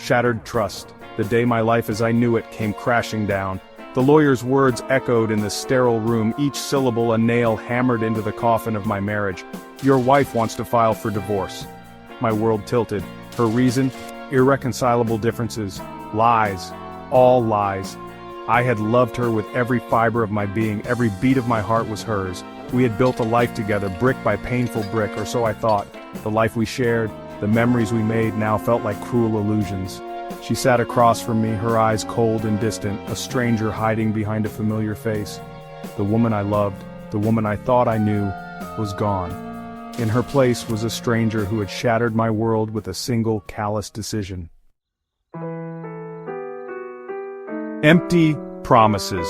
shattered trust. The day my life as I knew it came crashing down. The lawyer's words echoed in the sterile room, each syllable a nail hammered into the coffin of my marriage. Your wife wants to file for divorce. My world tilted. Her reason? Irreconcilable differences. Lies. All lies. I had loved her with every fiber of my being, every beat of my heart was hers. We had built a life together, brick by painful brick, or so I thought. The life we shared, the memories we made now felt like cruel illusions. She sat across from me, her eyes cold and distant, a stranger hiding behind a familiar face. The woman I loved, the woman I thought I knew, was gone. In her place was a stranger who had shattered my world with a single callous decision. Empty promises.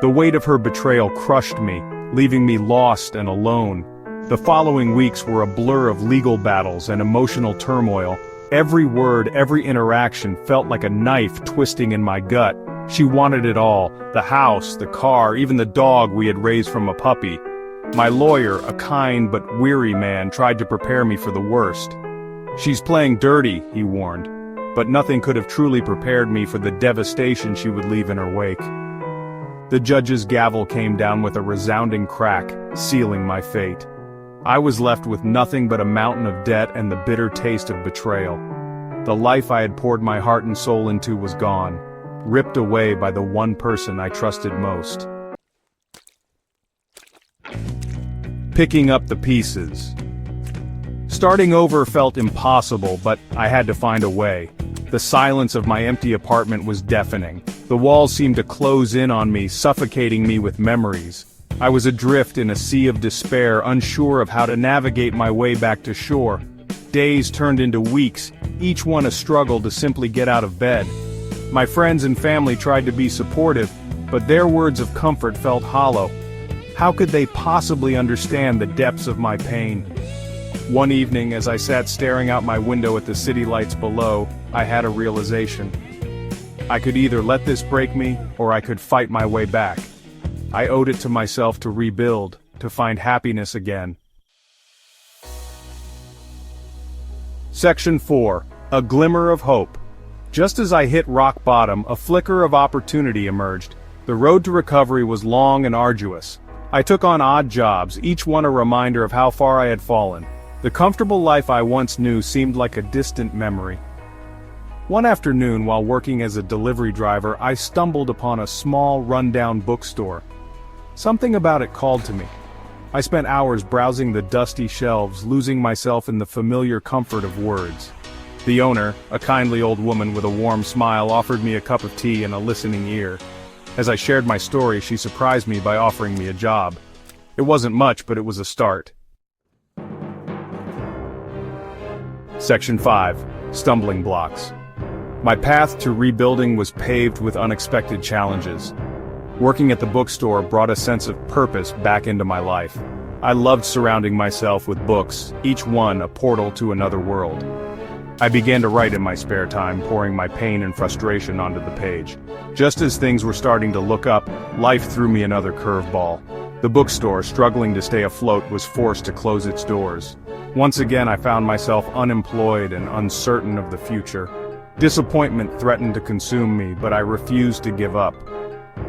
The weight of her betrayal crushed me, leaving me lost and alone. The following weeks were a blur of legal battles and emotional turmoil. Every word, every interaction felt like a knife twisting in my gut. She wanted it all, the house, the car, even the dog we had raised from a puppy. My lawyer, a kind but weary man, tried to prepare me for the worst. She's playing dirty, he warned, but nothing could have truly prepared me for the devastation she would leave in her wake. The judge's gavel came down with a resounding crack, sealing my fate. I was left with nothing but a mountain of debt and the bitter taste of betrayal. The life I had poured my heart and soul into was gone, ripped away by the one person I trusted most. Picking up the pieces. Starting over felt impossible, but I had to find a way. The silence of my empty apartment was deafening. The walls seemed to close in on me, suffocating me with memories. I was adrift in a sea of despair, unsure of how to navigate my way back to shore. Days turned into weeks, each one a struggle to simply get out of bed. My friends and family tried to be supportive, but their words of comfort felt hollow. How could they possibly understand the depths of my pain? One evening, as I sat staring out my window at the city lights below, I had a realization. I could either let this break me, or I could fight my way back. I owed it to myself to rebuild, to find happiness again. Section 4. A Glimmer of Hope. Just as I hit rock bottom, a flicker of opportunity emerged. The road to recovery was long and arduous. I took on odd jobs, each one a reminder of how far I had fallen. The comfortable life I once knew seemed like a distant memory. One afternoon, while working as a delivery driver, I stumbled upon a small, run-down bookstore. Something about it called to me. I spent hours browsing the dusty shelves, losing myself in the familiar comfort of words. The owner, a kindly old woman with a warm smile, offered me a cup of tea and a listening ear. As I shared my story, she surprised me by offering me a job. It wasn't much, but it was a start. Section 5. Stumbling Blocks. My path to rebuilding was paved with unexpected challenges. Working at the bookstore brought a sense of purpose back into my life. I loved surrounding myself with books, each one a portal to another world. I began to write in my spare time, pouring my pain and frustration onto the page. Just as things were starting to look up, life threw me another curveball. The bookstore, struggling to stay afloat, was forced to close its doors. Once again, I found myself unemployed and uncertain of the future. Disappointment threatened to consume me, but I refused to give up.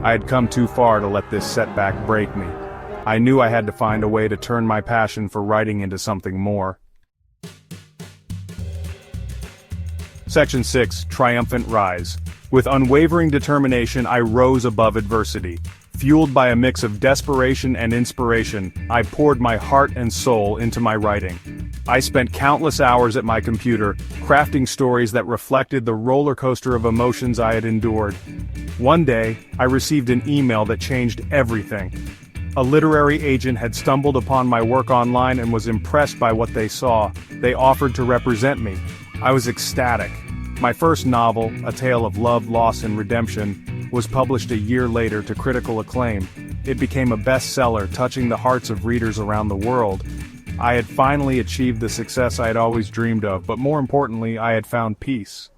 I had come too far to let this setback break me. I knew I had to find a way to turn my passion for writing into something more. Section 6. Triumphant Rise. With unwavering determination, I rose above adversity. Fueled by a mix of desperation and inspiration, I poured my heart and soul into my writing. I spent countless hours at my computer, crafting stories that reflected the roller coaster of emotions I had endured. One day, I received an email that changed everything. A literary agent had stumbled upon my work online and was impressed by what they saw. They offered to represent me. I was ecstatic. My first novel, A Tale of Love, Loss, and Redemption, was published a year later to critical acclaim. It became a bestseller, touching the hearts of readers around the world. I had finally achieved the success I had always dreamed of, but more importantly, I had found peace.